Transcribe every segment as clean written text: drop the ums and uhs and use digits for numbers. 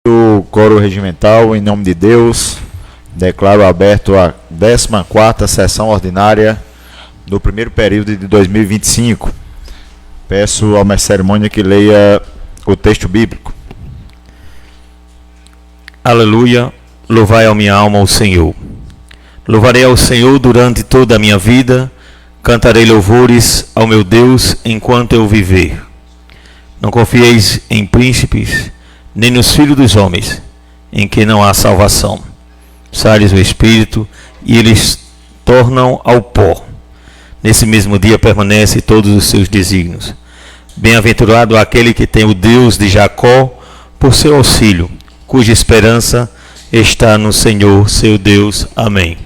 O coro regimental, em nome de Deus, declaro aberto a 14ª sessão ordinária do primeiro período de 2025. Peço ao mestre cerimônia que leia o texto bíblico. Aleluia, louvai a minha alma ao Senhor. Louvarei ao Senhor durante toda a minha vida, cantarei louvores ao meu Deus enquanto eu viver. Não confieis em príncipes, nem nos filhos dos homens, em que não há salvação. Sai-lhes o Espírito, e eles tornam ao pó. Nesse mesmo dia permanece todos os seus desígnios. Bem-aventurado aquele que tem o Deus de Jacó por seu auxílio, cuja esperança está no Senhor, seu Deus. Amém.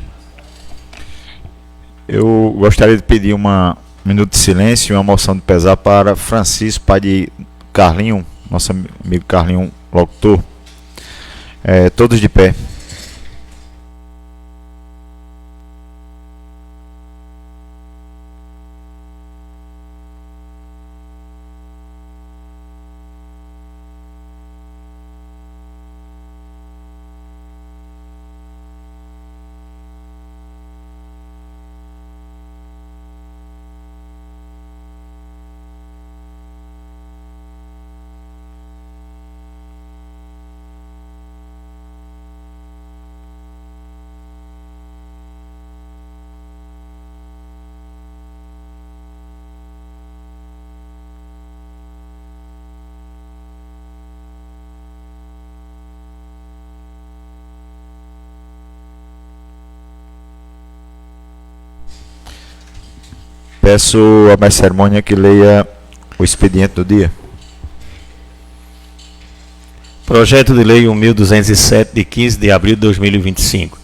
Eu gostaria de pedir um minuto de silêncio e uma moção de pesar para Francisco, pai de Carlinho, nosso amigo Carlinho, locutor. Todos de pé. Peço a mestre cerimônia que leia o expediente do dia. Projeto de Lei 1207, de 15 de abril de 2025,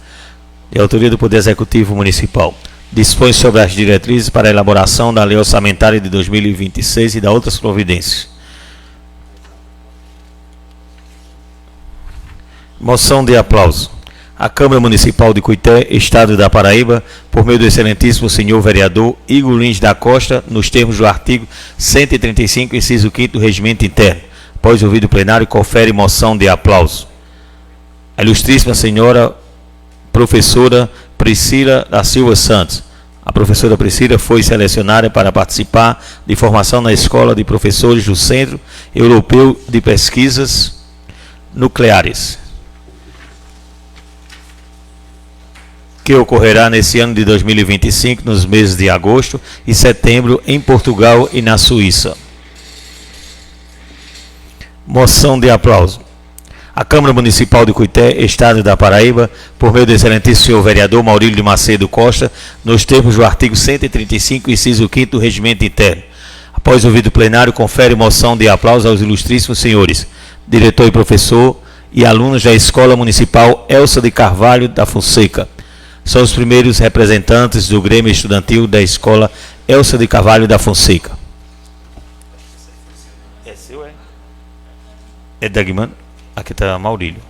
de autoria do Poder Executivo Municipal. Dispõe sobre as diretrizes para a elaboração da Lei Orçamentária de 2026 e da outras providências. Moção de aplauso. A Câmara Municipal de Cuité, Estado da Paraíba, por meio do excelentíssimo senhor vereador Igor Lins da Costa, nos termos do artigo 135, inciso 5º do Regimento Interno. Após ouvido o plenário, confere moção de aplauso. A ilustríssima senhora professora Priscila da Silva Santos. A professora Priscila foi selecionada para participar de formação na Escola de Professores do Centro Europeu de Pesquisas Nucleares, que ocorrerá nesse ano de 2025, nos meses de agosto e setembro, em Portugal e na Suíça. Moção de aplauso. A Câmara Municipal de Cuité, Estado da Paraíba, por meio do excelentíssimo senhor vereador Maurílio de Macedo Costa, nos termos do artigo 135, inciso 5º do Regimento Interno. Após ouvido o plenário, confere moção de aplauso aos ilustríssimos senhores diretor e professor e alunos da Escola Municipal Elsa de Carvalho da Fonseca. São os primeiros representantes do Grêmio Estudantil da Escola Elsa de Carvalho da Fonseca. É seu, é? É da Guimã? Aqui está Maurílio.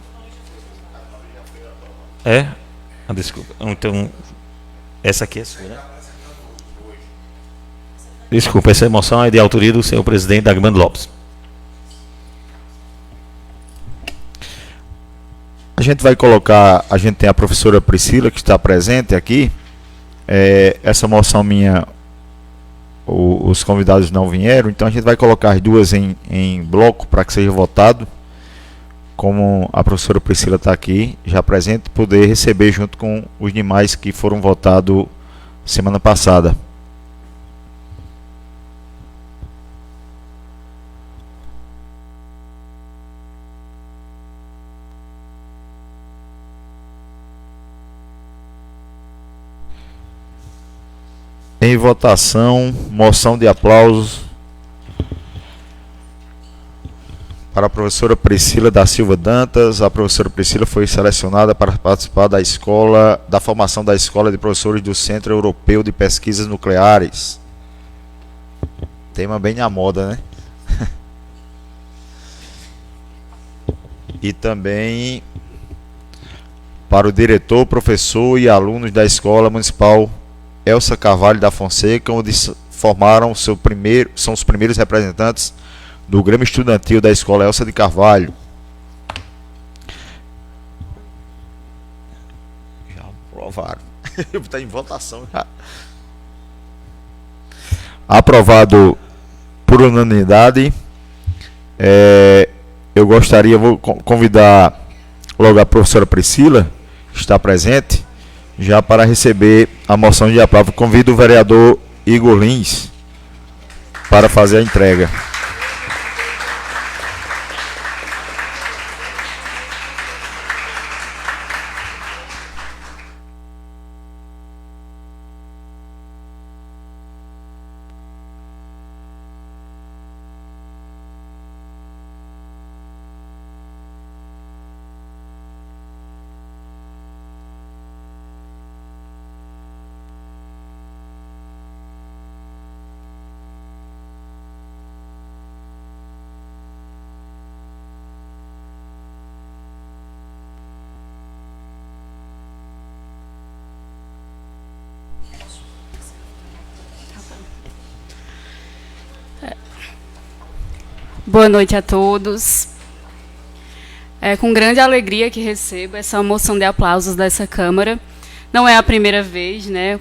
É? Ah, desculpa. Então, essa aqui é sua, né? Desculpa, essa moção é de autoria do senhor presidente Dagmar Lopes. A gente vai colocar, a gente tem a professora Priscila que está presente aqui. Essa moção minha, os convidados não vieram, então a gente vai colocar as duas em bloco para que seja votado. Como a professora Priscila está aqui, já presente, poder receber junto com os demais que foram votados semana passada. Em votação, moção de aplausos para a professora Priscila da Silva Dantas. A professora Priscila foi selecionada para participar da formação da Escola de Professores do Centro Europeu de Pesquisas Nucleares. Tema bem na moda, né? E também para o diretor, professor e alunos da Escola Municipal Elsa Carvalho da Fonseca, onde formaram são os primeiros representantes do Grêmio Estudantil da Escola Elsa de Carvalho. Aprovaram. Está em votação já. Aprovado por unanimidade. Eu gostaria, vou convidar logo a professora Priscila, que está presente, já para receber a moção de aprovação. Convido o vereador Igor Lins para fazer a entrega. Boa noite a todos. É com grande alegria que recebo essa moção de aplausos dessa Câmara. Não é a primeira vez, né? O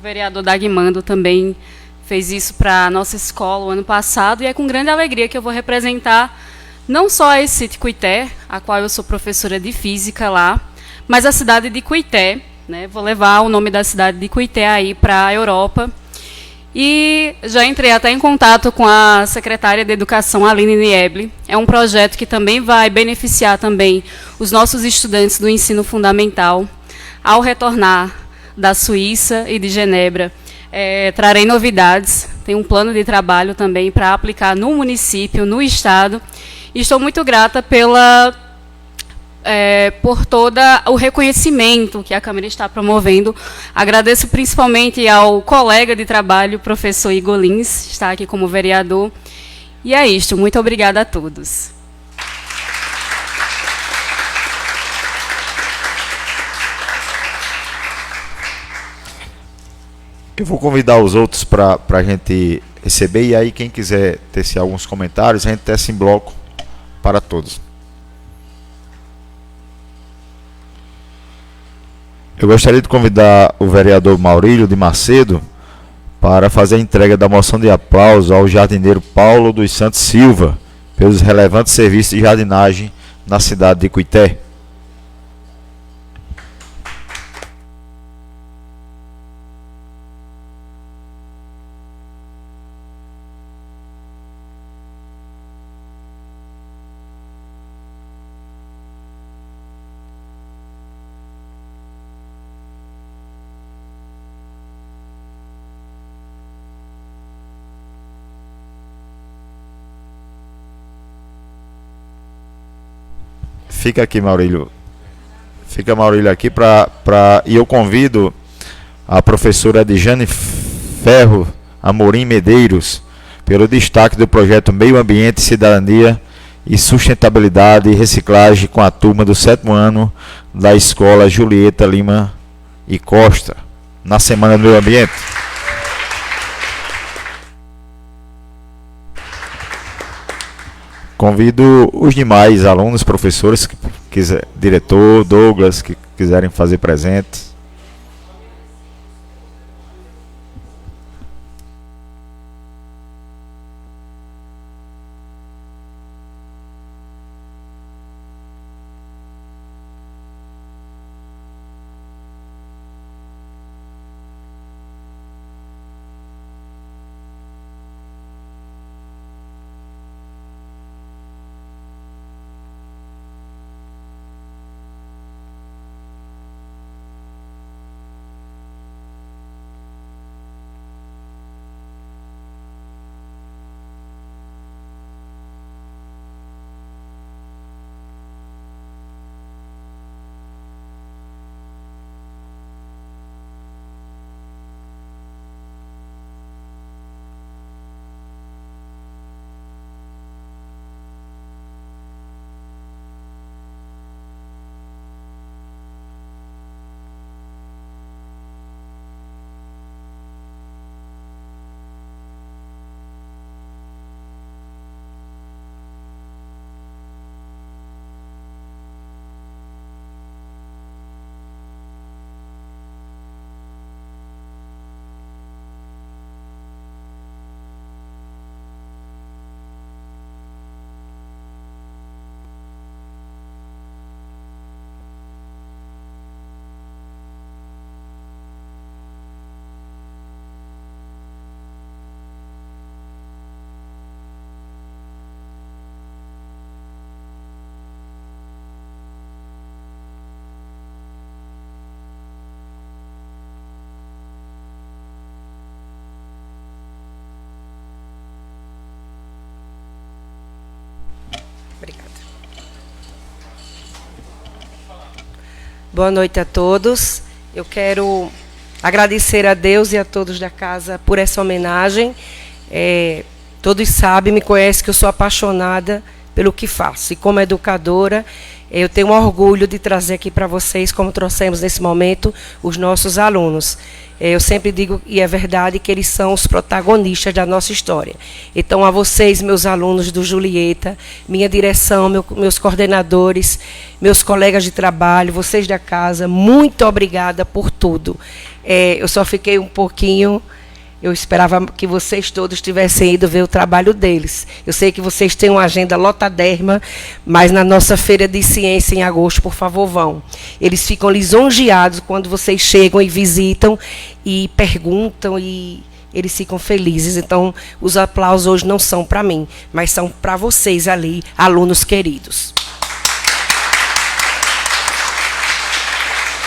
vereador Dagmando também fez isso para a nossa escola o ano passado, e é com grande alegria que eu vou representar não só a ECIT Cuité, a qual eu sou professora de Física lá, mas a cidade de Cuité, né? Vou levar o nome da cidade de Cuité aí para a Europa. E já entrei até em contato com a secretária de Educação, Aline Niebli. É um projeto que também vai beneficiar também os nossos estudantes do ensino fundamental. Ao retornar da Suíça e de Genebra, trarei novidades. Tem um plano de trabalho também para aplicar no município, no estado. E estou muito grata por todo o reconhecimento que a Câmara está promovendo. Agradeço principalmente ao colega de trabalho, professor Igor Lins, que está aqui como vereador. E é isto. Muito obrigada a todos. Eu vou convidar os outros para a gente receber, e aí quem quiser tecer alguns comentários, a gente tece em bloco para todos. Eu gostaria de convidar o vereador Maurílio de Macedo para fazer a entrega da moção de aplauso ao jardineiro Paulo dos Santos Silva pelos relevantes serviços de jardinagem na cidade de Cuité. Fica aqui, Maurílio. Fica, Maurílio, aqui e eu convido a professora Edjane Ferro Amorim Medeiros pelo destaque do projeto Meio Ambiente, Cidadania e Sustentabilidade e Reciclagem com a turma do 7º ano da Escola Julieta Lima e Costa, na Semana do Meio Ambiente. Convido os demais alunos, professores, diretor, Douglas, que quiserem fazer presente. Boa noite a todos. Eu quero agradecer a Deus e a todos da casa por essa homenagem. Todos sabem, me conhecem que eu sou apaixonada pelo que faço. E como educadora, eu tenho orgulho de trazer aqui para vocês, como trouxemos nesse momento, os nossos alunos. Eu sempre digo, e é verdade, que eles são os protagonistas da nossa história. Então, a vocês, meus alunos do Julieta, minha direção, meus coordenadores, meus colegas de trabalho, vocês da casa, muito obrigada por tudo. Eu só fiquei um pouquinho... Eu esperava que vocês todos tivessem ido ver o trabalho deles. Eu sei que vocês têm uma agenda lotadérrima, mas na nossa feira de ciência em agosto, por favor, vão. Eles ficam lisonjeados quando vocês chegam e visitam e perguntam e eles ficam felizes. Então, os aplausos hoje não são para mim, mas são para vocês ali, alunos queridos.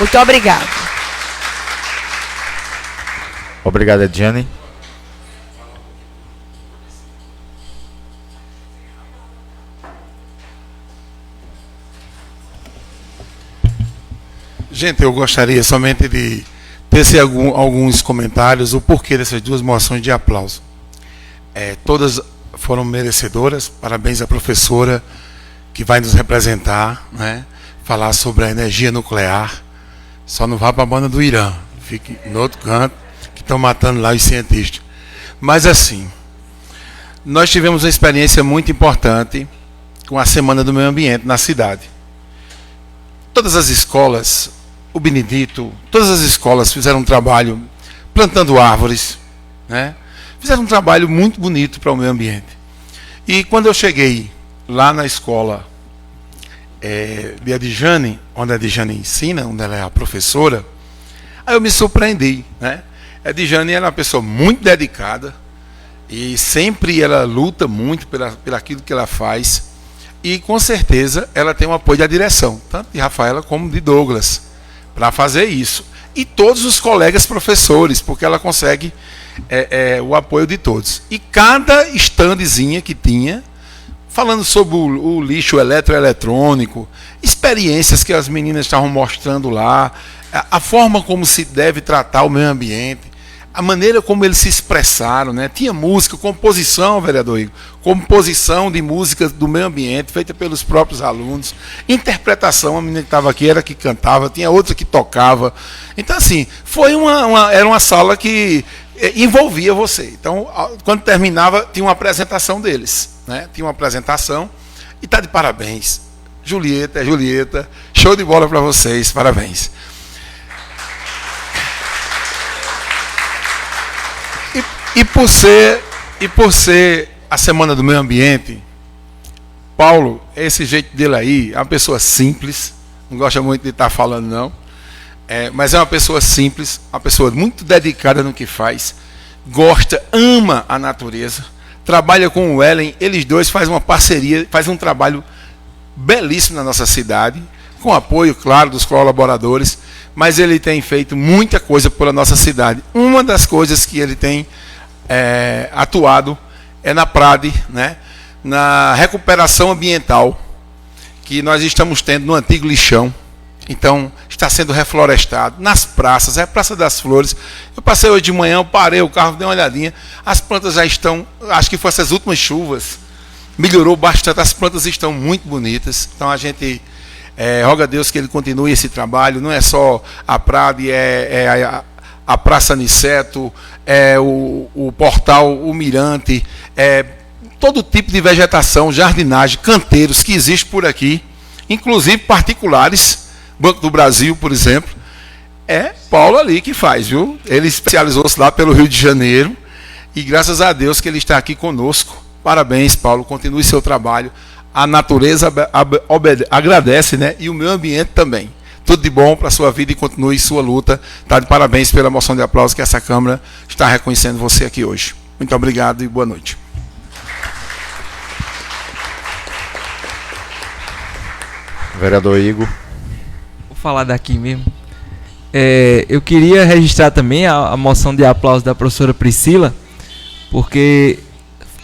Muito obrigada. Obrigado, Ediane. Gente, eu gostaria somente de tecer alguns comentários, o porquê dessas duas moções de aplauso. Todas foram merecedoras, parabéns à professora que vai nos representar, né? Falar sobre a energia nuclear. Só não vá para a banda do Irã, fique no outro canto, que estão matando lá os cientistas. Mas assim, nós tivemos uma experiência muito importante com a Semana do Meio Ambiente na cidade. Todas as escolas, o Benedito, todas as escolas fizeram um trabalho plantando árvores, né? Fizeram um trabalho muito bonito para o meio ambiente. E quando eu cheguei lá na escola de Adjane, onde a Adjane ensina, onde ela é a professora, aí eu me surpreendi, né? A Adjane era uma pessoa muito dedicada e sempre ela luta muito pelaquilo que ela faz. E com certeza ela tem o apoio da direção, tanto de Rafaela como de Douglas, para fazer isso. E todos os colegas professores, porque ela consegue o apoio de todos. E cada estandezinha que tinha, falando sobre o lixo eletroeletrônico, experiências que as meninas estavam mostrando lá, a forma como se deve tratar o meio ambiente, a maneira como eles se expressaram, né? Tinha música, composição, vereador Igor, composição de músicas do meio ambiente, feita pelos próprios alunos, interpretação, a menina que estava aqui era que cantava, tinha outra que tocava. Então, assim, era uma sala que envolvia você. Então, quando terminava, tinha uma apresentação deles, né? Tinha uma apresentação e está de parabéns. Julieta, show de bola para vocês, parabéns. E por ser a Semana do Meio Ambiente, Paulo, esse jeito dele aí, é uma pessoa simples, não gosta muito de estar falando não, mas é uma pessoa simples, uma pessoa muito dedicada no que faz, gosta, ama a natureza, trabalha com o Ellen, eles dois fazem uma parceria, fazem um trabalho belíssimo na nossa cidade, com apoio, claro, dos colaboradores, mas ele tem feito muita coisa pela nossa cidade. Uma das coisas que ele tem atuado é na PRAD, né? Na recuperação ambiental que nós estamos tendo no antigo lixão. Então, está sendo reflorestado nas praças, é a Praça das Flores. Eu passei hoje de manhã, eu parei o carro, dei uma olhadinha, as plantas já estão, acho que foi essas últimas chuvas, melhorou bastante, as plantas estão muito bonitas. Então a gente roga a Deus que ele continue esse trabalho, não é só a PRAD, a Praça Aniceto, o Portal, o Mirante, todo tipo de vegetação, jardinagem, canteiros que existe por aqui, inclusive particulares, Banco do Brasil, por exemplo, é Paulo ali que faz, viu? Ele especializou-se lá pelo Rio de Janeiro e graças a Deus que ele está aqui conosco. Parabéns, Paulo, continue seu trabalho. A natureza agradece, né? E o meio ambiente também. Tudo de bom para a sua vida e continue sua luta. Tá de parabéns pela moção de aplauso que essa Câmara está reconhecendo você aqui hoje. Muito obrigado e boa noite. Vereador Igor. Vou falar daqui mesmo. Eu queria registrar também a moção de aplauso da professora Priscila, porque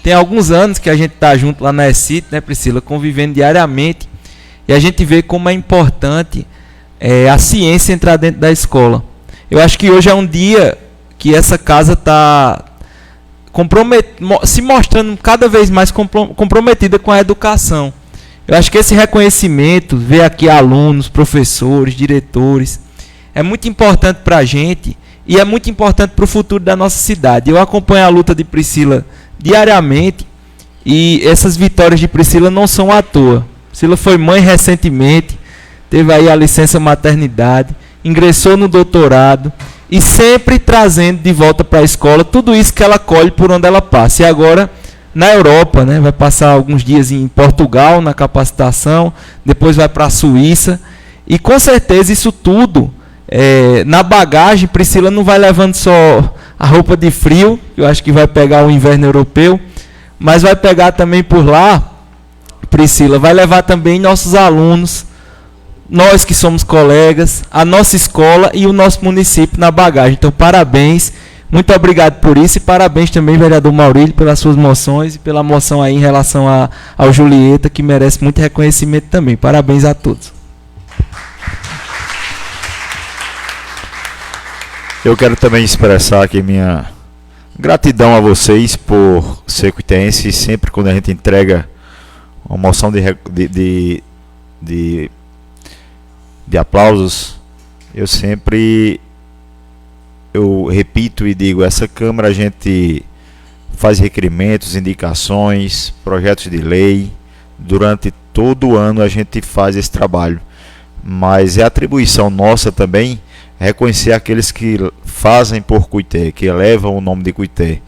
tem alguns anos que a gente está junto lá na ECIT, né, Priscila, convivendo diariamente, e a gente vê como é importante a ciência entrar dentro da escola. Eu acho que hoje é um dia que essa casa está se mostrando cada vez mais comprometida com a educação. Eu acho que esse reconhecimento, ver aqui alunos, professores, diretores, é muito importante para a gente e é muito importante para o futuro da nossa cidade. Eu acompanho a luta de Priscila diariamente e essas vitórias de Priscila não são à toa. Priscila foi mãe recentemente, teve aí a licença maternidade, ingressou no doutorado e sempre trazendo de volta para a escola tudo isso que ela colhe por onde ela passa. E agora na Europa, né, vai passar alguns dias em Portugal na capacitação, depois vai para a Suíça e com certeza isso tudo na bagagem. Priscila não vai levando só a roupa de frio, eu acho que vai pegar o inverno europeu, mas vai pegar também por lá, Priscila, vai levar também nossos alunos, nós que somos colegas, a nossa escola e o nosso município na bagagem. Então, parabéns, muito obrigado por isso e parabéns também, vereador Maurílio, pelas suas moções e pela moção aí em relação ao Julieta, que merece muito reconhecimento também. Parabéns a todos. Eu quero também expressar aqui minha gratidão a vocês por ser cuitense. Sempre quando a gente entrega uma moção de aplausos, eu repito e digo, essa Câmara a gente faz requerimentos, indicações, projetos de lei, durante todo o ano a gente faz esse trabalho, mas é atribuição nossa também reconhecer aqueles que fazem por Cuité, que elevam o nome de Cuité,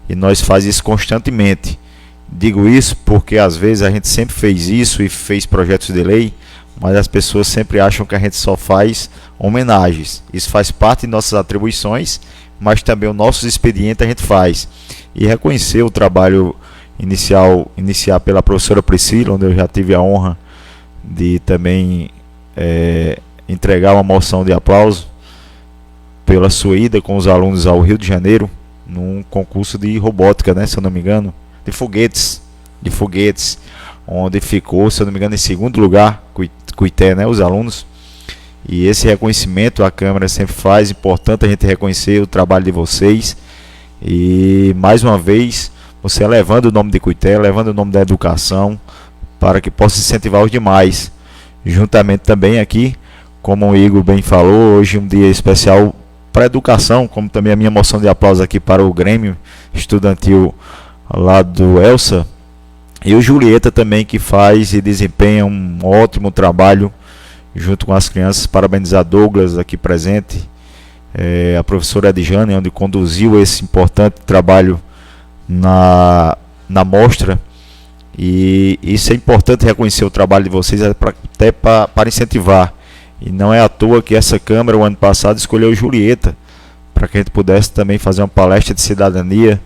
e nós fazemos isso constantemente. Digo isso porque às vezes a gente sempre fez isso e fez projetos de lei, mas as pessoas sempre acham que a gente só faz homenagens. Isso faz parte de nossas atribuições, mas também o nosso expediente a gente faz. E reconhecer o trabalho iniciar pela professora Priscila, onde eu já tive a honra de também entregar uma moção de aplauso pela sua ida com os alunos ao Rio de Janeiro, num concurso de robótica, né, se eu não me engano, de foguetes, onde ficou, se eu não me engano, em segundo lugar, Cuité, né, os alunos. E esse reconhecimento a Câmara sempre faz, importante a gente reconhecer o trabalho de vocês. E mais uma vez, você elevando o nome de Cuité, elevando o nome da educação, para que possa incentivar os demais. Juntamente também aqui, como o Igor bem falou, hoje um dia especial para a educação, como também a minha moção de aplauso aqui para o Grêmio Estudantil lá do Elsa, e o Julieta também, que faz e desempenha um ótimo trabalho junto com as crianças. Parabenizar Douglas aqui presente, a professora Edjane, onde conduziu esse importante trabalho na mostra. E isso é importante reconhecer o trabalho de vocês, até para incentivar. E não é à toa que essa Câmara, o ano passado, escolheu Julieta, para que a gente pudesse também fazer uma palestra de cidadania,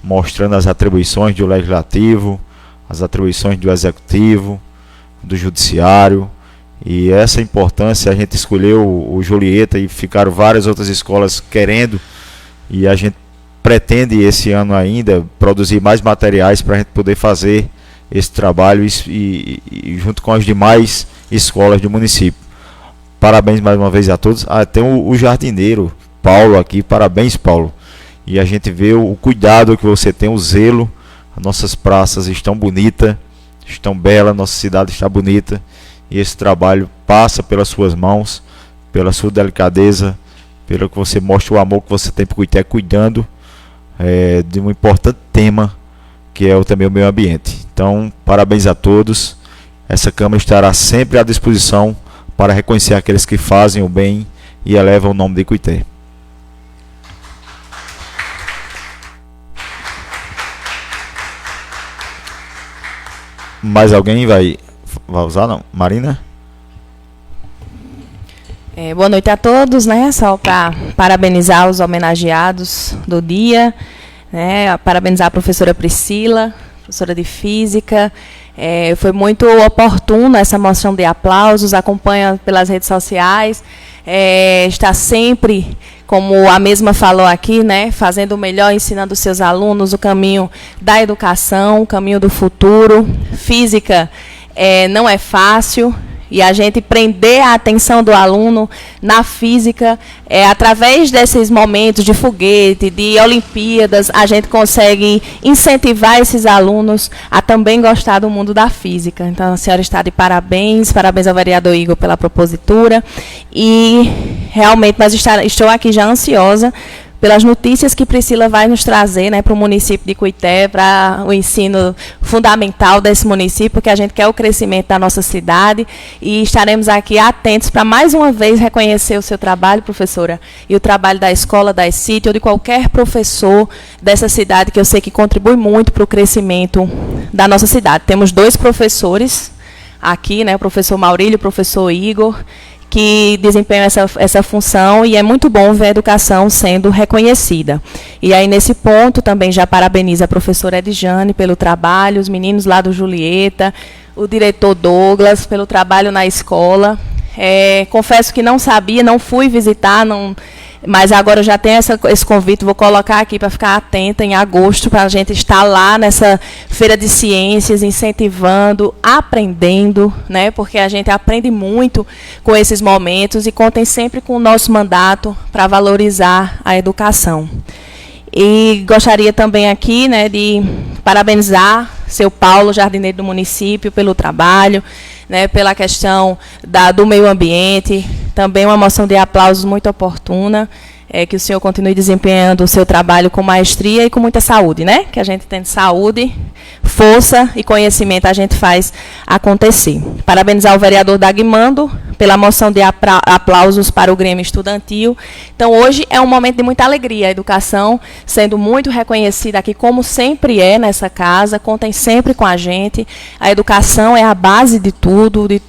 mostrando as atribuições do Legislativo, as atribuições do Executivo, do Judiciário. E essa importância, a gente escolheu o Julieta e ficaram várias outras escolas querendo, e a gente pretende esse ano ainda produzir mais materiais para a gente poder fazer esse trabalho e junto com as demais escolas do município. Parabéns mais uma vez a todos. Tem o jardineiro Paulo aqui, parabéns, Paulo. E a gente vê o cuidado que você tem, o zelo. As nossas praças estão bonitas, estão belas, nossa cidade está bonita. E esse trabalho passa pelas suas mãos, pela sua delicadeza, pelo que você mostra o amor que você tem por Cuité, cuidando de um importante tema, que é também o meio ambiente. Então, parabéns a todos. Essa Câmara estará sempre à disposição para reconhecer aqueles que fazem o bem e elevam o nome de Cuité. Mais alguém vai usar? Não? Marina? Boa noite a todos, né? Só para parabenizar os homenageados do dia, né? Parabenizar a professora Priscila, professora de Física. Foi muito oportuno essa moção de aplausos, acompanha pelas redes sociais, está sempre, como a mesma falou aqui, né, fazendo o melhor, ensinando os seus alunos o caminho da educação, o caminho do futuro. Física não é fácil, e a gente prender a atenção do aluno na física, através desses momentos de foguete, de Olimpíadas, a gente consegue incentivar esses alunos a também gostar do mundo da física. Então, a senhora está de parabéns, parabéns ao vereador Igor pela propositura, e realmente estou aqui já ansiosa pelas notícias que Priscila vai nos trazer, né, para o município de Cuité, para o ensino fundamental desse município, porque a gente quer o crescimento da nossa cidade, e estaremos aqui atentos para mais uma vez reconhecer o seu trabalho, professora, e o trabalho da escola, da ECIT, ou de qualquer professor dessa cidade, que eu sei que contribui muito para o crescimento da nossa cidade. Temos 2 professores aqui, né, o professor Maurílio e o professor Igor, que desempenham essa função, e é muito bom ver a educação sendo reconhecida. E aí, nesse ponto, também já parabenizo a professora Edjane pelo trabalho, os meninos lá do Julieta, o diretor Douglas, pelo trabalho na escola. Confesso que não sabia, não fui visitar, mas agora eu já tenho esse convite, vou colocar aqui para ficar atenta em agosto, para a gente estar lá nessa feira de ciências, incentivando, aprendendo, né, porque a gente aprende muito com esses momentos, e contem sempre com o nosso mandato para valorizar a educação. E gostaria também aqui, né, de parabenizar seu Paulo, jardineiro do município, pelo trabalho, né, pela questão do meio ambiente, também uma moção de aplausos muito oportuna, que o senhor continue desempenhando o seu trabalho com maestria e com muita saúde, né? Que a gente tem saúde, força e conhecimento, a gente faz acontecer. Parabenizar o vereador Dagmando pela moção de aplausos para o Grêmio Estudantil. Então, hoje é um momento de muita alegria, a educação sendo muito reconhecida aqui, como sempre é nessa casa, contem sempre com a gente. A educação é a base de tudo, de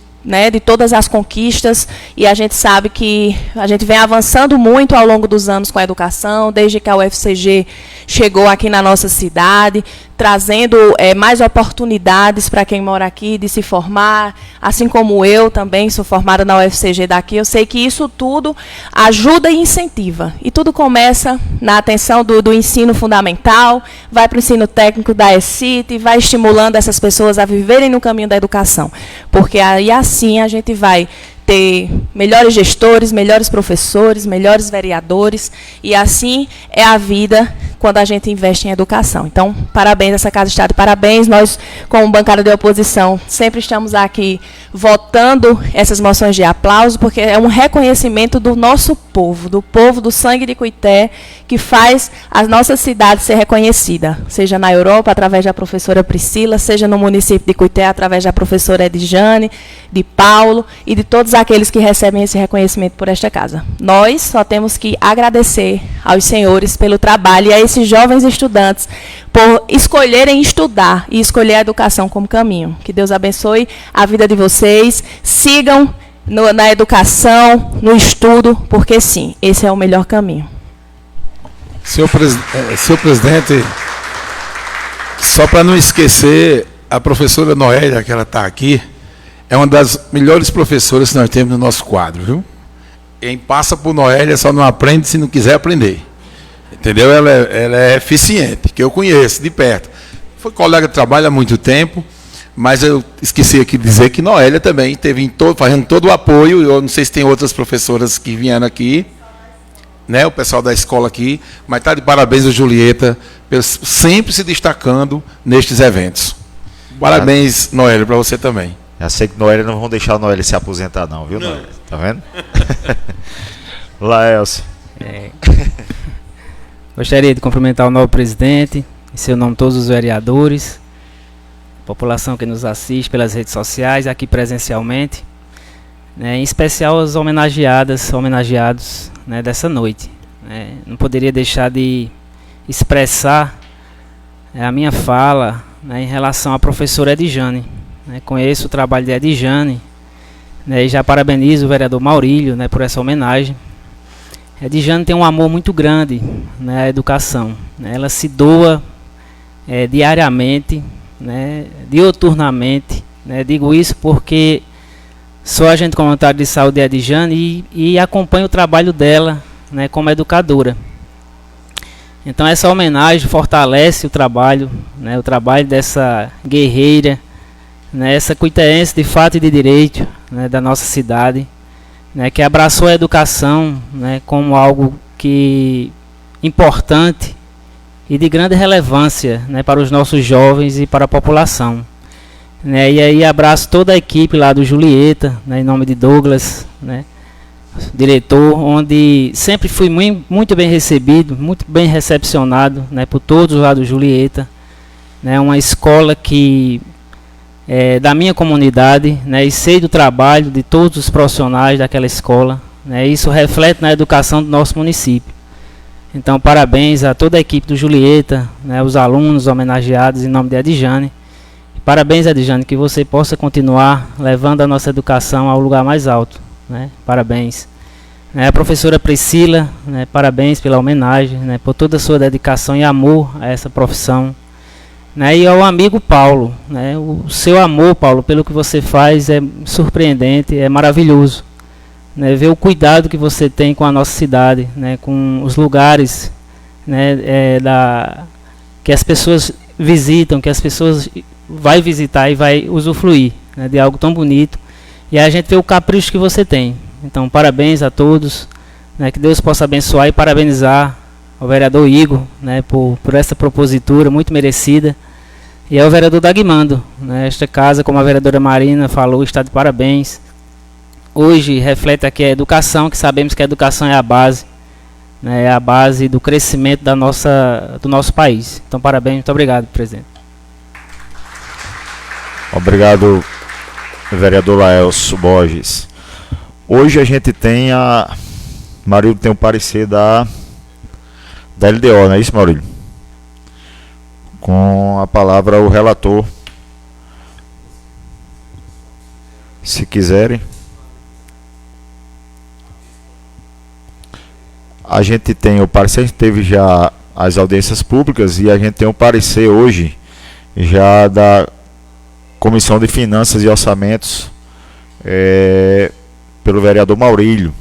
todas as conquistas, e a gente sabe que a gente vem avançando muito ao longo dos anos com a educação, desde que a UFCG chegou aqui na nossa cidade, trazendo mais oportunidades para quem mora aqui de se formar, assim como eu também sou formada na UFCG daqui. Eu sei que isso tudo ajuda e incentiva, e tudo começa na atenção do ensino fundamental, vai para o ensino técnico da ECIT, vai estimulando essas pessoas a viverem no caminho da educação, porque aí assim a gente vai ter melhores gestores, melhores professores, melhores vereadores, e assim é a vida quando a gente investe em educação. Então, parabéns, essa Casa Estado, parabéns. Nós, como bancada de oposição, sempre estamos aqui votando essas moções de aplauso, porque é um reconhecimento do nosso povo, do sangue de Cuité, que faz a nossa cidade ser reconhecida, seja na Europa, através da professora Priscila, seja no município de Cuité, através da professora Edjane, de Paulo e de todos aqueles que recebem esse reconhecimento por esta casa. Nós só temos que agradecer aos senhores pelo trabalho, e a esses jovens estudantes por escolherem estudar e escolher a educação como caminho. Que Deus abençoe a vida de vocês, sigam na educação, no estudo, porque sim, esse é o melhor caminho. Senhor presidente, só para não esquecer, a professora Noélia, que ela está aqui, é uma das melhores professoras que nós temos no nosso quadro, viu? Quem passa por Noélia só não aprende se não quiser aprender. Entendeu? Ela é eficiente, que eu conheço de perto. Foi colega de trabalho há muito tempo, mas eu esqueci aqui de dizer que Noélia também esteve fazendo todo o apoio. Eu não sei se tem outras professoras que vieram aqui, né, o pessoal da escola aqui, mas está de parabéns a Julieta, sempre se destacando nestes eventos. Parabéns, Noélia, para você também. Já sei que Noélia não vão deixar a Noélia se aposentar não, viu, Noélia? Tá vendo? Laelcio. Gostaria de cumprimentar o novo presidente, em seu nome todos os vereadores, população que nos assiste pelas redes sociais, aqui presencialmente, né, em especial as homenageados, né, dessa noite. Não poderia deixar de expressar a minha fala, né, em relação à professora Edjane. Conheço o trabalho de Edjane, né, e já parabenizo o vereador Maurílio, né, por essa homenagem. Edjane tem um amor muito grande, né, à educação. Ela se doa diariamente, né, diuturnamente. Né, digo isso porque sou agente comunitário de saúde de Edjane e acompanho o trabalho dela, né, como educadora. Então essa homenagem fortalece o trabalho, né, o trabalho dessa guerreira, né, essa cuitaense de fato e de direito, né, da nossa cidade, né, que abraçou a educação, né, como algo importante e de grande relevância, né, para os nossos jovens e para a população. Né, e aí abraço toda a equipe lá do Julieta, né, em nome de Douglas, né, diretor, onde sempre fui muito bem recebido, muito bem recepcionado, né, por todos lá do Julieta. Né, uma escola que é da minha comunidade, né, e sei do trabalho de todos os profissionais daquela escola. Né, isso reflete na educação do nosso município. Então, parabéns a toda a equipe do Julieta, né, os alunos homenageados em nome de Adjane. Parabéns, Adjane, que você possa continuar levando a nossa educação ao lugar mais alto. Né? Parabéns. A professora Priscila, né, parabéns pela homenagem, né, por toda a sua dedicação e amor a essa profissão. Né? E ao amigo Paulo, né, o seu amor, Paulo, pelo que você faz é surpreendente, é maravilhoso. Né? Ver o cuidado que você tem com a nossa cidade, né, com os lugares, né, que as pessoas visitam, que as pessoas vai visitar e vai usufruir, né, de algo tão bonito. E aí a gente vê o capricho que você tem. Então, parabéns a todos, né, que Deus possa abençoar e parabenizar ao vereador Igor, né, por essa propositura muito merecida. E ao vereador Dagmando, né, esta casa, como a vereadora Marina falou, está de parabéns. Hoje reflete aqui a educação, que sabemos que a educação é a base, né, é a base do crescimento do nosso país. Então, parabéns, muito obrigado, presidente. Obrigado, vereador Laelso Borges. Hoje a gente tem Maurílio tem um parecer da LDO, não é isso, Maurílio? Com a palavra o relator. Se quiserem. A gente tem o parecer, a gente teve já as audiências públicas e a gente tem um parecer hoje já da Comissão de Finanças e Orçamentos pelo vereador Maurílio.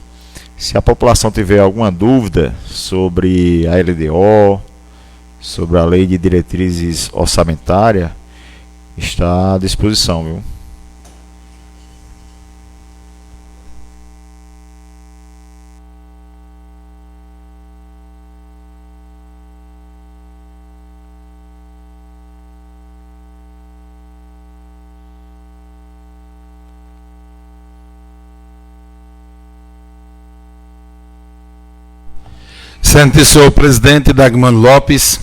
Se a população tiver alguma dúvida sobre a LDO, sobre a Lei de Diretrizes Orçamentárias, está à disposição, viu? Excelentíssimo senhor presidente Dagmando Lopes,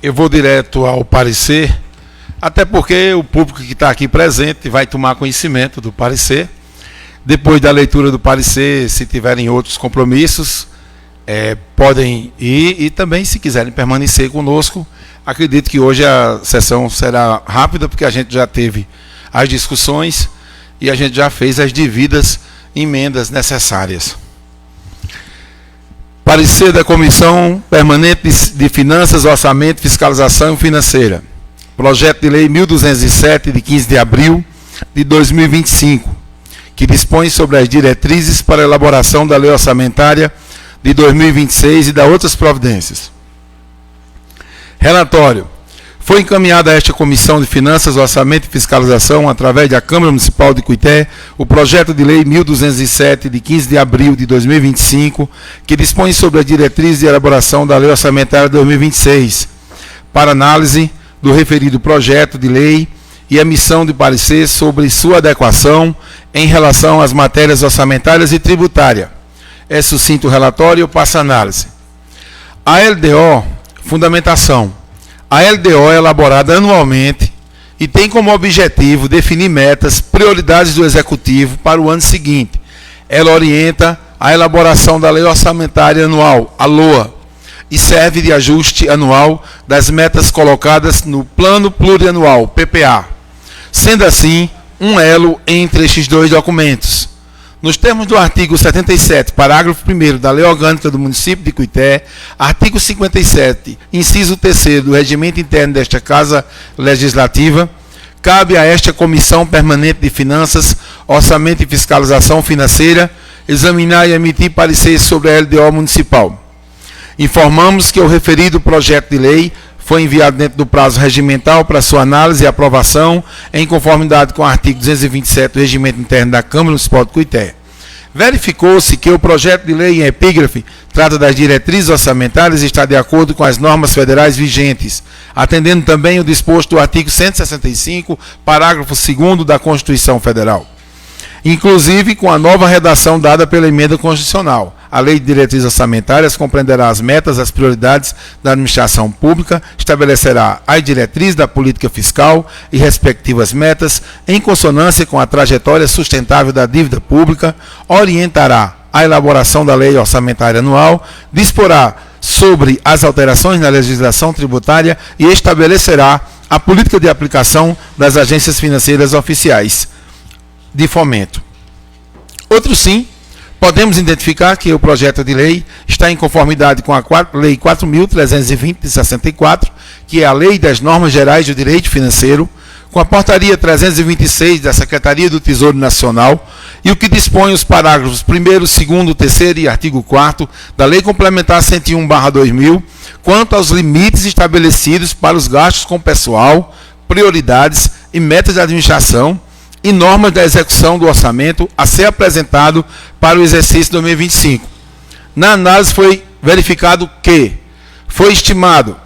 eu vou direto ao parecer, até porque o público que está aqui presente vai tomar conhecimento do parecer. Depois da leitura do parecer, se tiverem outros compromissos, podem ir, e também se quiserem permanecer conosco. Acredito que hoje a sessão será rápida, porque a gente já teve as discussões e a gente já fez as devidas emendas necessárias. Parecer da Comissão Permanente de Finanças, Orçamento, Fiscalização Financeira. Projeto de Lei 1207, de 15 de abril de 2025, que dispõe sobre as diretrizes para a elaboração da Lei Orçamentária de 2026 e da outras providências. Relatório. Foi encaminhado a esta Comissão de Finanças, Orçamento e Fiscalização, através da Câmara Municipal de Cuité, o projeto de Lei 1207, de 15 de abril de 2025, que dispõe sobre as diretrizes de elaboração da Lei Orçamentária de 2026, para análise do referido projeto de lei e emissão de parecer sobre sua adequação em relação às matérias orçamentárias e tributárias. É sucinto o relatório e eu passo a análise. A LDO, fundamentação. A LDO é elaborada anualmente e tem como objetivo definir metas, prioridades do Executivo para o ano seguinte. Ela orienta a elaboração da Lei Orçamentária Anual, a LOA, e serve de ajuste anual das metas colocadas no Plano Plurianual, PPA, sendo assim um elo entre estes dois documentos. Nos termos do artigo 77, parágrafo 1º da Lei Orgânica do Município de Cuité, artigo 57, inciso 3º do Regimento Interno desta Casa Legislativa, cabe a esta Comissão Permanente de Finanças, Orçamento e Fiscalização Financeira examinar e emitir parecer sobre a LDO municipal. Informamos que o referido projeto de lei foi enviado dentro do prazo regimental para sua análise e aprovação, em conformidade com o artigo 227 do Regimento Interno da Câmara Municipal de Cuité. Verificou-se que o projeto de lei em epígrafe trata das diretrizes orçamentárias e está de acordo com as normas federais vigentes, atendendo também o disposto do artigo 165, parágrafo 2º da Constituição Federal. Inclusive com a nova redação dada pela emenda constitucional. A Lei de Diretrizes Orçamentárias compreenderá as metas, as prioridades da administração pública, estabelecerá as diretrizes da política fiscal e respectivas metas, em consonância com a trajetória sustentável da dívida pública, orientará a elaboração da Lei Orçamentária Anual, disporá sobre as alterações na legislação tributária e estabelecerá a política de aplicação das agências financeiras oficiais de fomento. Outro sim, podemos identificar que o projeto de lei está em conformidade com a Lei 4.320 de 64, que é a Lei das Normas Gerais do Direito Financeiro, com a Portaria 326 da Secretaria do Tesouro Nacional e o que dispõe os parágrafos 1º, 2º, 3º e artigo 4º da Lei Complementar 101/2000, quanto aos limites estabelecidos para os gastos com pessoal, prioridades e metas de administração, e normas da execução do orçamento a ser apresentado para o exercício 2025. Na análise foi verificado que foi estimado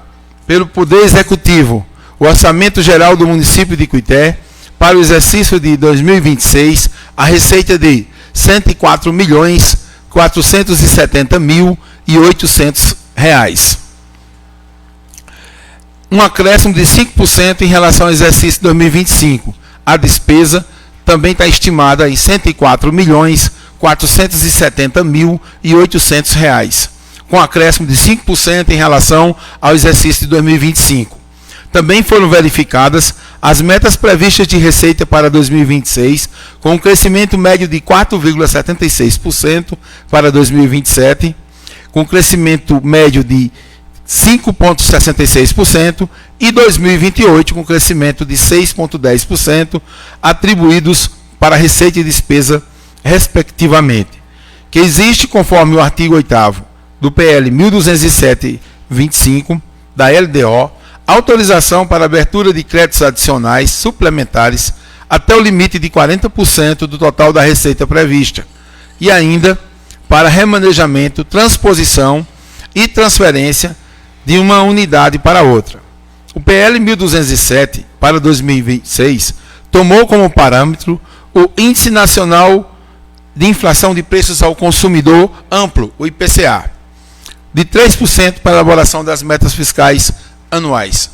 pelo Poder Executivo o orçamento geral do município de Cuité para o exercício de 2026 a receita de R$ 104.470.800. Um acréscimo de 5% em relação ao exercício 2025. A despesa também está estimada em R$ 104.470.800, com acréscimo de 5% em relação ao exercício de 2025. Também foram verificadas as metas previstas de receita para 2026, com um crescimento médio de 4,76% para 2027, com crescimento médio de 5,66% e 2028 com crescimento de 6,10%, atribuídos para receita e despesa, respectivamente. Que existe, conforme o artigo 8º do PL 1207/25 da LDO, autorização para abertura de créditos adicionais suplementares até o limite de 40% do total da receita prevista, e ainda para remanejamento, transposição e transferência de uma unidade para outra. O PL 1207 para 2026 tomou como parâmetro o Índice Nacional de Inflação de Preços ao Consumidor Amplo, o IPCA, de 3% para a elaboração das metas fiscais anuais.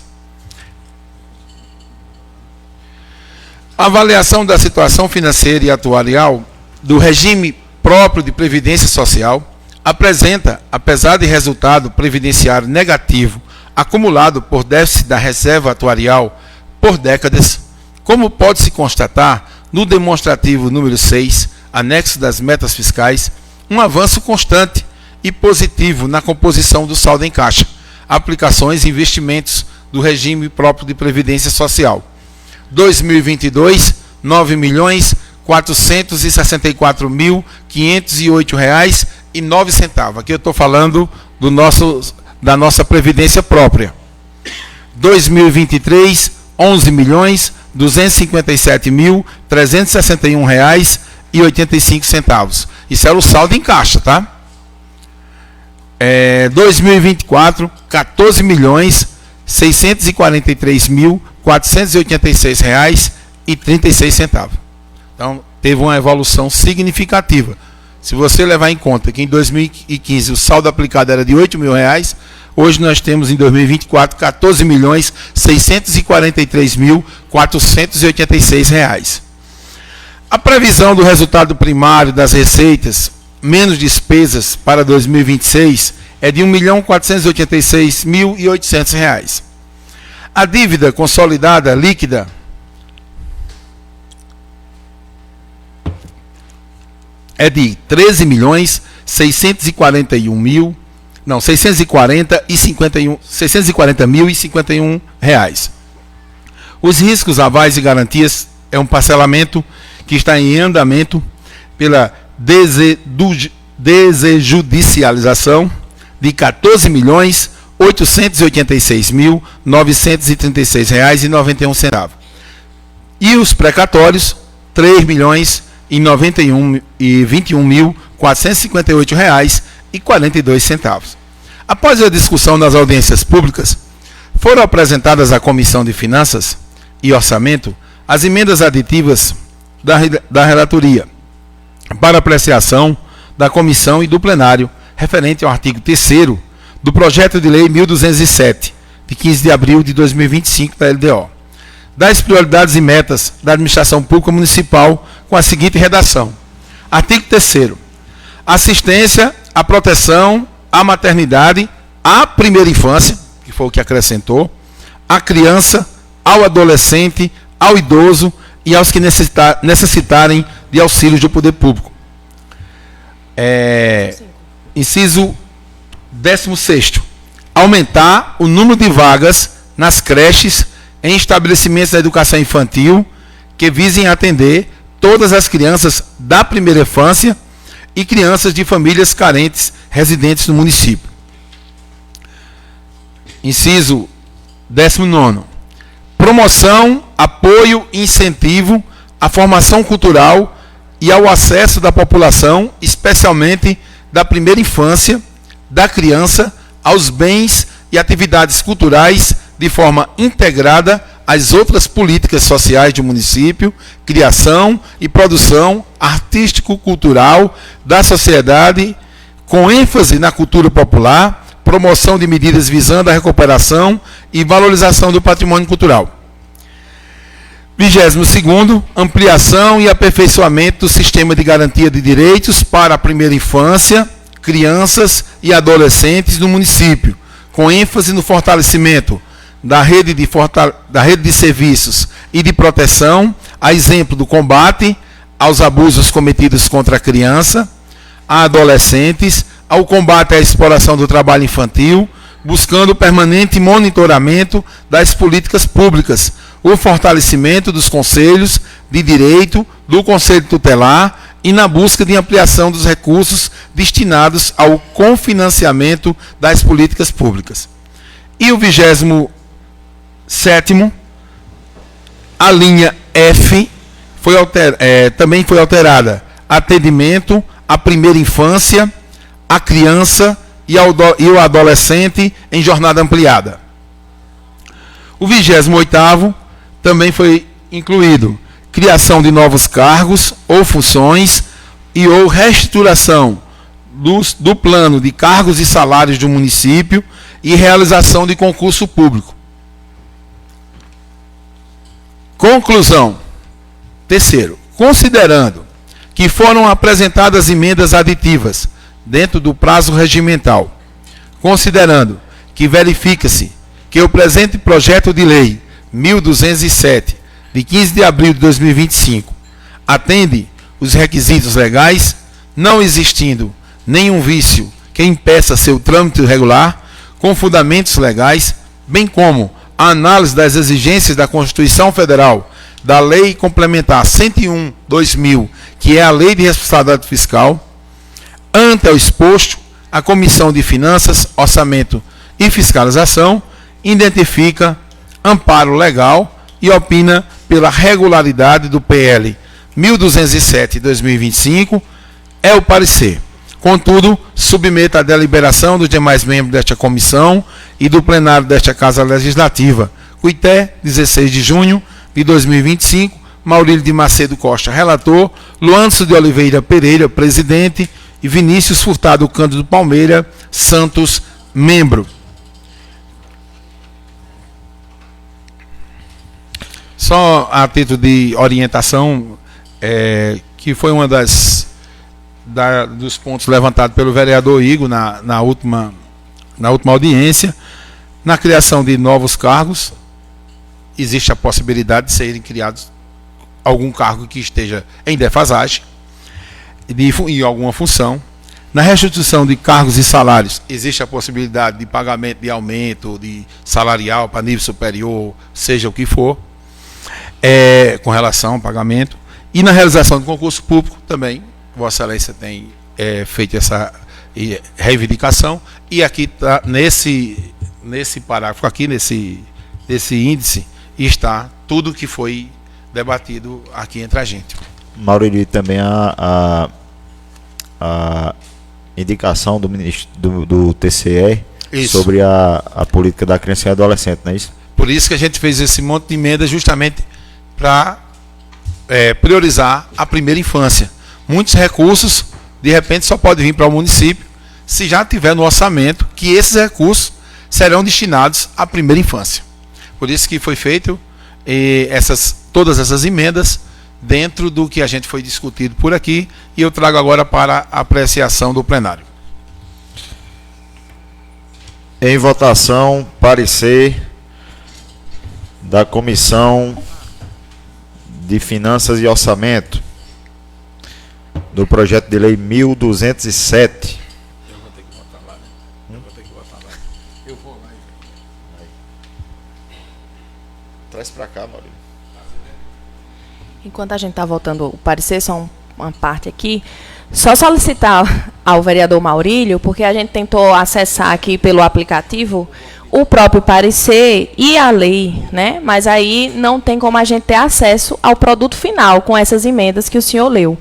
A avaliação da situação financeira e atuarial do regime próprio de previdência social apresenta, apesar de resultado previdenciário negativo acumulado por déficit da reserva atuarial por décadas, como pode-se constatar no demonstrativo número 6, anexo das metas fiscais, um avanço constante e positivo na composição do saldo em caixa, aplicações e investimentos do regime próprio de previdência social. 2022, R$ 9.464.508,09. Aqui eu estou falando da nossa previdência própria. 2023, R$ 11.257.361,85. Isso era o saldo em caixa, tá? 2024, R$ 14.643.486,36. Então, teve uma evolução significativa. Se você levar em conta que em 2015 o saldo aplicado era de R$ 8.000, hoje nós temos em 2024 R$ 14.643.486. A previsão do resultado primário das receitas menos despesas para 2026 é de R$ 1.486.800. A dívida consolidada líquida é de R$ 640.051. Os riscos, avais e garantias é um parcelamento que está em andamento pela desejudicialização de R$ 14.800.000 R$ 886.936,91. E os precatórios, R$ 3.021.458,42. Após a discussão nas audiências públicas, foram apresentadas à Comissão de Finanças e Orçamento as emendas aditivas da relatoria para apreciação da comissão e do plenário, referente ao artigo 3º do projeto de lei 1207, de 15 de abril de 2025 da LDO, das prioridades e metas da administração pública municipal, com a seguinte redação: artigo 3º, assistência à proteção, à maternidade, à primeira infância, que foi o que acrescentou, à criança, ao adolescente, ao idoso e aos que necessitarem de auxílio do poder público. Inciso 16º, aumentar o número de vagas nas creches em estabelecimentos da educação infantil que visem atender todas as crianças da primeira infância e crianças de famílias carentes residentes no município. Inciso 19º, promoção, apoio e incentivo à formação cultural e ao acesso da população, especialmente da primeira infância, da criança, aos bens e atividades culturais de forma integrada às outras políticas sociais do município, criação e produção artístico-cultural da sociedade, com ênfase na cultura popular, promoção de medidas visando a recuperação e valorização do patrimônio cultural. 22º, ampliação e aperfeiçoamento do sistema de garantia de direitos para a primeira infância, crianças e adolescentes no município, com ênfase no fortalecimento da rede de serviços e de proteção, a exemplo do combate aos abusos cometidos contra a criança, a adolescentes, ao combate à exploração do trabalho infantil, buscando o permanente monitoramento das políticas públicas, o fortalecimento dos conselhos de direito, do Conselho Tutelar e na busca de ampliação dos recursos destinados ao cofinanciamento das políticas públicas. E o 27º, a linha F também foi alterada. Atendimento à primeira infância, à criança e o adolescente em jornada ampliada. O 28º também foi incluído criação de novos cargos ou funções e ou reestruturação do plano de cargos e salários do município e realização de concurso público. Conclusão. 3º, considerando que foram apresentadas emendas aditivas dentro do prazo regimental, considerando que verifica-se que o presente projeto de lei 1207, de 15 de abril de 2025, atende os requisitos legais, não existindo nenhum vício que impeça seu trâmite regular, com fundamentos legais, bem como a análise das exigências da Constituição Federal, da Lei Complementar 101/2000, que é a Lei de Responsabilidade Fiscal, ante ao exposto, a Comissão de Finanças, Orçamento e Fiscalização identifica amparo legal e opina pela regularidade do PL 1207/2025, é o parecer. Contudo, submeta à deliberação dos demais membros desta comissão e do plenário desta Casa Legislativa, Cuité, 16 de junho de 2025, Maurílio de Macedo Costa, relator, Luanço de Oliveira Pereira, presidente, e Vinícius Furtado Cândido Palmeira Santos, membro. Só a título de orientação, que foi uma dos pontos levantados pelo vereador Igor na última audiência, na criação de novos cargos, existe a possibilidade de serem criados algum cargo que esteja em defasagem em alguma função. Na restituição de cargos e salários, existe a possibilidade de pagamento de aumento de salarial para nível superior, seja o que for, com relação ao pagamento. E na realização do concurso público também, Vossa Excelência tem feito essa reivindicação, e aqui tá, nesse parágrafo aqui, nesse índice, está tudo que foi debatido aqui entre a gente. Maurílio, também a indicação do ministro do TCE Isso. sobre a política da criança e adolescente, não é isso? Por isso que a gente fez esse monte de emendas justamente para priorizar a primeira infância. Muitos recursos, de repente, só podem vir para o município se já tiver no orçamento que esses recursos serão destinados à primeira infância. Por isso que foi feito todas essas emendas dentro do que a gente foi discutido por aqui, e eu trago agora para a apreciação do plenário. Em votação, parecer da Comissão de Finanças e Orçamento do projeto de lei 1207. Eu vou ter que votar lá, né? Eu vou ter que votar lá. Eu vou lá. Traz para cá, Maurílio. Enquanto a gente está votando o parecer, só uma parte aqui, só solicitar ao vereador Maurílio, porque a gente tentou acessar aqui pelo aplicativo o próprio parecer e a lei, né? Mas aí não tem como a gente ter acesso ao produto final com essas emendas que o senhor leu.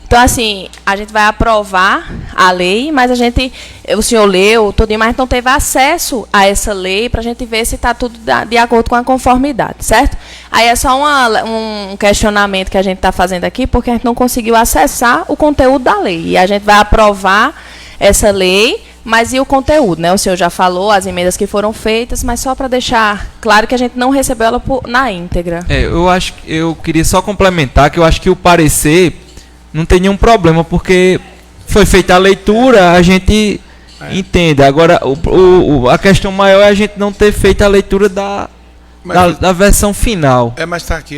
Então, assim, a gente vai aprovar a lei, mas o senhor leu tudo, mas não teve acesso a essa lei para a gente ver se está tudo de acordo com a conformidade, certo? Aí é só um questionamento que a gente está fazendo aqui, porque a gente não conseguiu acessar o conteúdo da lei. E a gente vai aprovar essa lei, mas e o conteúdo, né? O senhor já falou as emendas que foram feitas, mas só para deixar claro que a gente não recebeu ela na íntegra. Eu queria só complementar que eu acho que o parecer não tem nenhum problema, porque foi feita a leitura, a gente entende. Agora, a questão maior é a gente não ter feito a leitura da versão final. Mas está aqui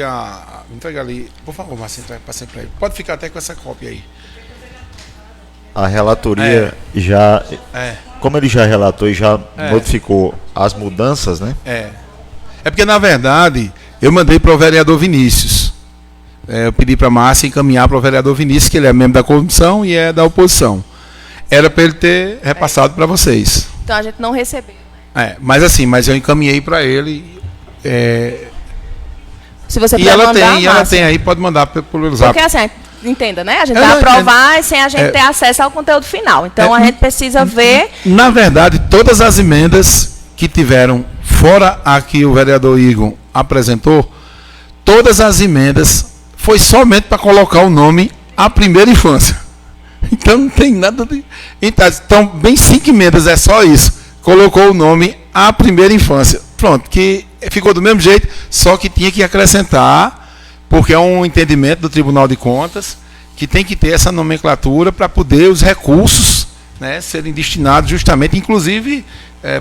entrega ali. Por favor, Marcinho, passei para ele. Pode ficar até com essa cópia aí. A relatoria já... Como ele já relatou e já notificou as mudanças, né? É porque, na verdade, eu mandei para o vereador Vinícius. Eu pedi para a Márcia encaminhar para o vereador Vinícius, que ele é membro da comissão e é da oposição. Era para ele ter repassado para vocês. Então a gente não recebeu. Mas eu encaminhei para ele. Se você puder mandar, ela tem aí, pode mandar pelo zap. Porque assim, entenda, né? A gente vai aprovar sem a gente ter acesso ao conteúdo final. Então a gente precisa ver. Na verdade, todas as emendas que tiveram, fora a que o vereador Igor apresentou, todas as emendas foi somente para colocar o nome à primeira infância. Então não tem nada de... Então, bem 5 emendas, é só isso. Colocou o nome à primeira infância. Pronto, que ficou do mesmo jeito, só que tinha que acrescentar, porque é um entendimento do Tribunal de Contas, que tem que ter essa nomenclatura para poder os recursos, né, serem destinados justamente, inclusive,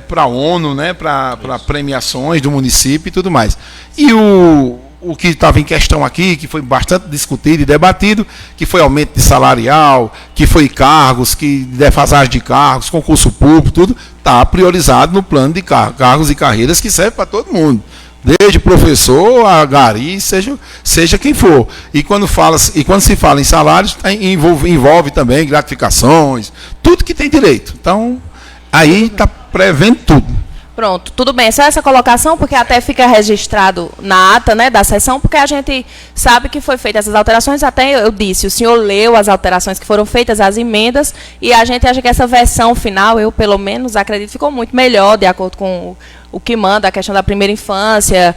para a ONU, né, para premiações do município e tudo mais. E o que estava em questão aqui, que foi bastante discutido e debatido, que foi aumento de salarial, que foi cargos, que defasagem de cargos, concurso público, tudo, está priorizado no plano de cargos e carreiras que serve para todo mundo. Desde professor a gari, seja quem for. E quando se fala em salários, envolve também gratificações, tudo que tem direito. Então, aí está prevendo tudo. Pronto, tudo bem. Só essa colocação, porque até fica registrado na ata, né, da sessão, porque a gente sabe que foi feitas essas alterações. Até eu disse, o senhor leu as alterações que foram feitas, as emendas, e a gente acha que essa versão final, eu pelo menos acredito, ficou muito melhor, de acordo com o que manda, a questão da primeira infância,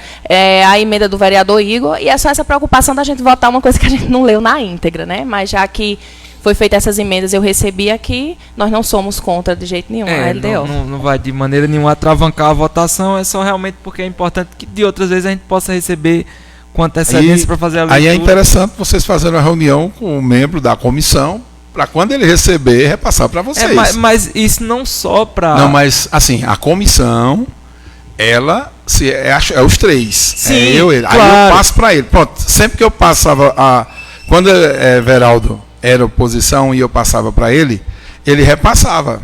a emenda do vereador Igor, e é só essa preocupação da gente votar uma coisa que a gente não leu na íntegra, né? Mas já que foi feita essas emendas, eu recebi aqui, nós não somos contra de jeito nenhum a LDO. Não vai de maneira nenhuma atravancar a votação, é só realmente porque é importante que de outras vezes a gente possa receber com antecedência para fazer a leitura. Aí é interessante vocês fazerem uma reunião com o membro da comissão, para quando ele receber, repassar para vocês. Mas isso não só para... Não, mas assim, a comissão, ela é os três. Sim, ele. Claro. Aí eu passo para ele. Pronto, sempre que eu passava quando Everaldo era oposição e eu passava para ele repassava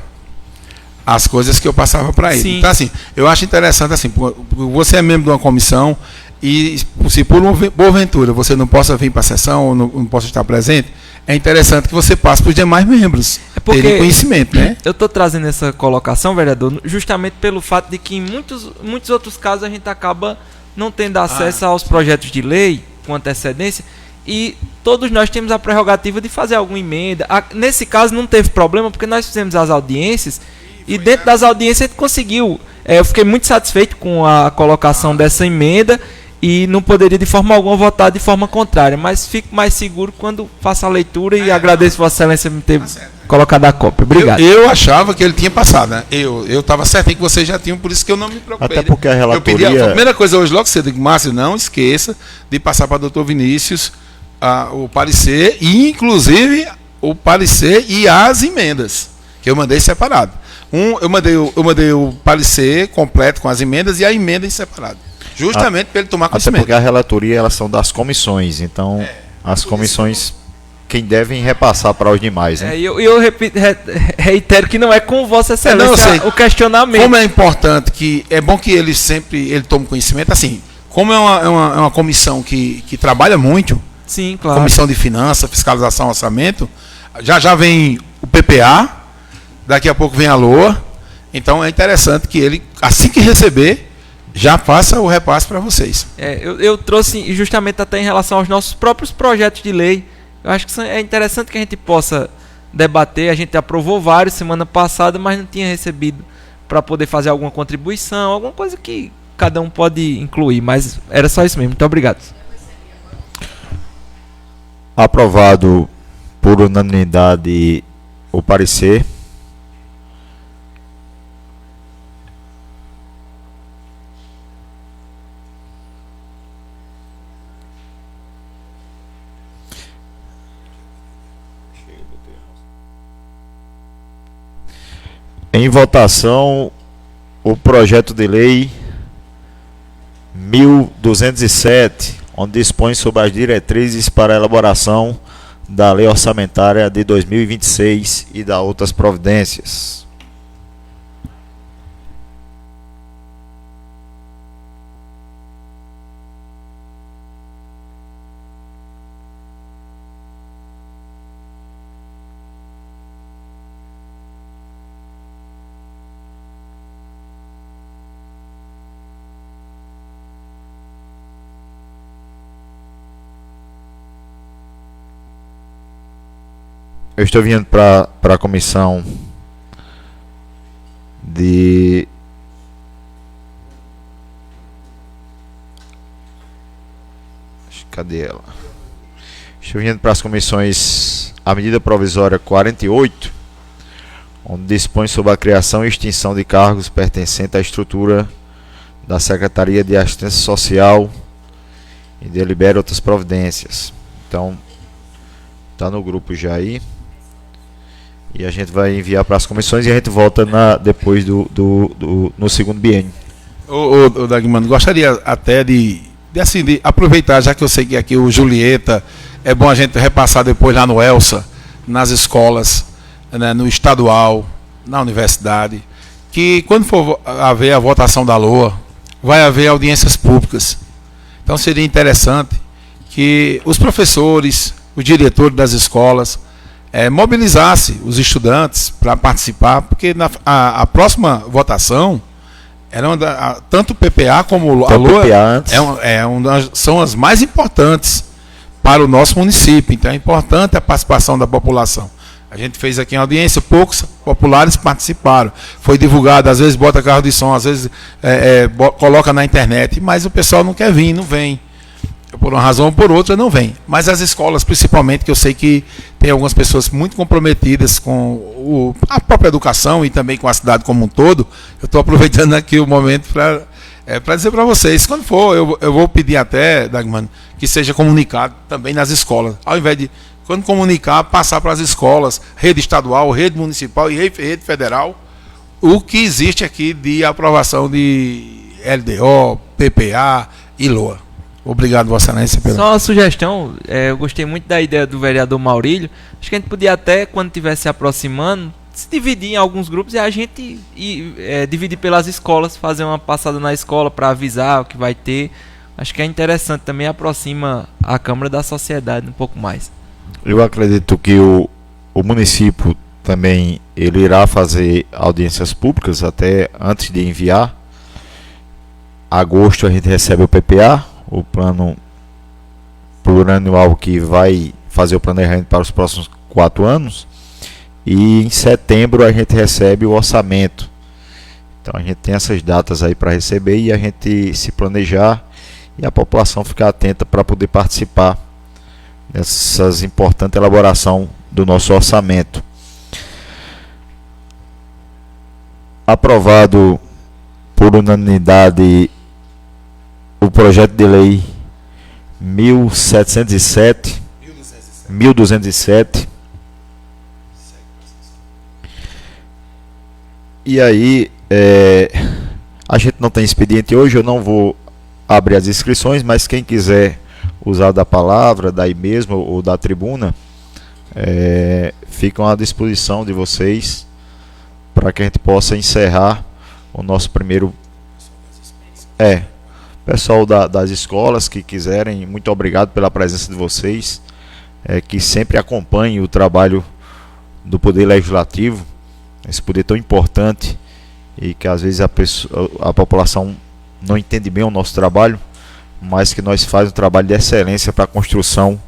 as coisas que eu passava para ele. Sim. Então, assim, eu acho interessante, assim, você é membro de uma comissão e se por porventura você não possa vir para a sessão ou não possa estar presente, é interessante que você passe para os demais membros. terem conhecimento, né? Eu estou trazendo essa colocação, vereador, justamente pelo fato de que em muitos outros casos a gente acaba não tendo acesso aos projetos de lei com antecedência e todos nós temos a prerrogativa de fazer alguma emenda. Nesse caso não teve problema porque nós fizemos as audiências e dentro das audiências a gente conseguiu. Eu fiquei muito satisfeito com a colocação dessa emenda e não poderia de forma alguma votar de forma contrária, mas fico mais seguro quando faço a leitura e agradeço Vossa Excelência me ter colocado a cópia. Obrigado. Eu achava que ele tinha passado, né? Eu estava certo em que vocês já tinham, por isso que eu não me preocupei. Até porque a relatoria... Eu pedi a primeira coisa hoje, logo cedo, Márcio, não esqueça de passar para o doutor Vinícius o parecer, e inclusive o parecer e as emendas, que eu mandei separado. Eu mandei o parecer completo com as emendas e a emenda em separado. Justamente para ele tomar conhecimento. Até porque a relatoria, elas são das comissões, então as comissões quem devem repassar para os demais, né? Eu reitero que não é com Vossa Excelência o questionamento. Como é importante que é bom que ele tome conhecimento, assim, como é uma comissão que trabalha muito, sim, claro. Comissão de Finanças, Fiscalização, Orçamento, já vem o PPA, daqui a pouco vem a LOA, então é interessante que ele, assim que receber, já faça o repasse para vocês. Eu trouxe justamente até em relação aos nossos próprios projetos de lei. Eu acho que é interessante que a gente possa debater. A gente aprovou vários semana passada, mas não tinha recebido para poder fazer alguma contribuição, alguma coisa que cada um pode incluir. Mas era só isso mesmo. Muito obrigado. Aprovado por unanimidade o parecer. Em votação, o projeto de lei 1207, onde dispõe sobre as diretrizes para a elaboração da lei orçamentária de 2026 e da outras providências. Eu estou vindo para a comissão de cadê ela? Estou vindo para as comissões a medida provisória 48, onde dispõe sobre a criação e extinção de cargos pertencentes à estrutura da Secretaria de Assistência Social e delibera outras providências. Então, está no grupo já aí. E a gente vai enviar para as comissões e a gente volta depois no segundo biênio. Ô Dagmano, gostaria até de aproveitar, já que eu sei que aqui o Julieta, é bom a gente repassar depois lá no Elsa, nas escolas, né, no estadual, na universidade, que quando for haver a votação da LOA, vai haver audiências públicas. Então seria interessante que os professores, os diretores das escolas, mobilizasse os estudantes para participar, porque a próxima votação tanto o PPA como a LOA são as mais importantes para o nosso município. Então é importante a participação da população. A gente fez aqui uma audiência, poucos populares participaram. Foi divulgado, às vezes bota carro de som, às vezes coloca na internet, mas o pessoal não quer vir, não vem. Por uma razão ou por outra, não vem. Mas as escolas, principalmente, que eu sei que tem algumas pessoas muito comprometidas com a própria educação e também com a cidade como um todo, eu estou aproveitando aqui o momento para dizer para vocês, quando for, eu vou pedir até, Dagmano, que seja comunicado também nas escolas. Ao invés de, quando comunicar, passar para as escolas, rede estadual, rede municipal e rede federal, o que existe aqui de aprovação de LDO, PPA e LOA. Obrigado, Vossa Excelência. Só uma sugestão, eu gostei muito da ideia do vereador Maurílio. Acho que a gente podia até, quando estiver se aproximando, se dividir em alguns grupos e a gente dividir pelas escolas, fazer uma passada na escola para avisar o que vai ter. Acho que é interessante, também aproxima a Câmara da sociedade um pouco mais. Eu acredito que o município também ele irá fazer audiências públicas até antes de enviar. Agosto a gente recebe o PPA, o plano plurianual que vai fazer o planejamento para os próximos 4 anos. E em setembro a gente recebe o orçamento. Então a gente tem essas datas aí para receber e a gente se planejar e a população ficar atenta para poder participar dessas importantes elaboração do nosso orçamento. Aprovado por unanimidade o projeto de lei 1207. E aí, a gente não tem expediente hoje, eu não vou abrir as inscrições, mas quem quiser usar da palavra, daí mesmo, ou da tribuna, ficam à disposição de vocês para que a gente possa encerrar o nosso primeiro... Pessoal das escolas que quiserem, muito obrigado pela presença de vocês, que sempre acompanhem o trabalho do Poder Legislativo, esse poder tão importante e que às vezes a população não entende bem o nosso trabalho, mas que nós fazemos um trabalho de excelência para a construção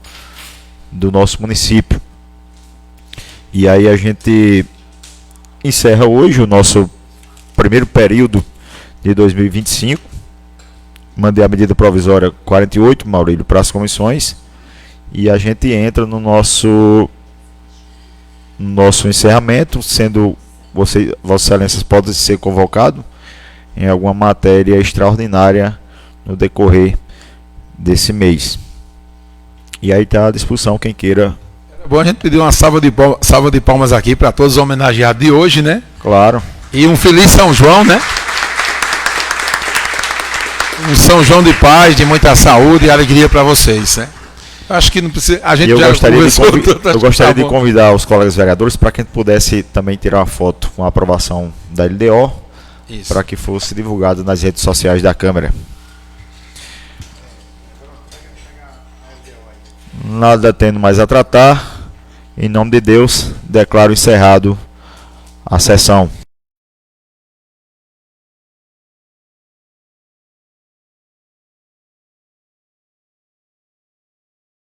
do nosso município. E aí a gente encerra hoje o nosso primeiro período de 2025. Mandei a medida provisória 48, Maurílio, para as comissões. E a gente entra no nosso encerramento, sendo Vossas Excelências podem ser convocados em alguma matéria extraordinária no decorrer desse mês. E aí está à disposição quem queira. É bom a gente pedir uma salva de palmas aqui para todos os homenageados de hoje, né? Claro. E um feliz São João, né? Um São João de paz, de muita saúde e alegria para vocês, né? Acho que não precisa. A gente eu gostaria de convidar os colegas vereadores para que a gente pudesse também tirar uma foto com a aprovação da LDO, para que fosse divulgado nas redes sociais da Câmara. Nada tendo mais a tratar, em nome de Deus, declaro encerrado a sessão.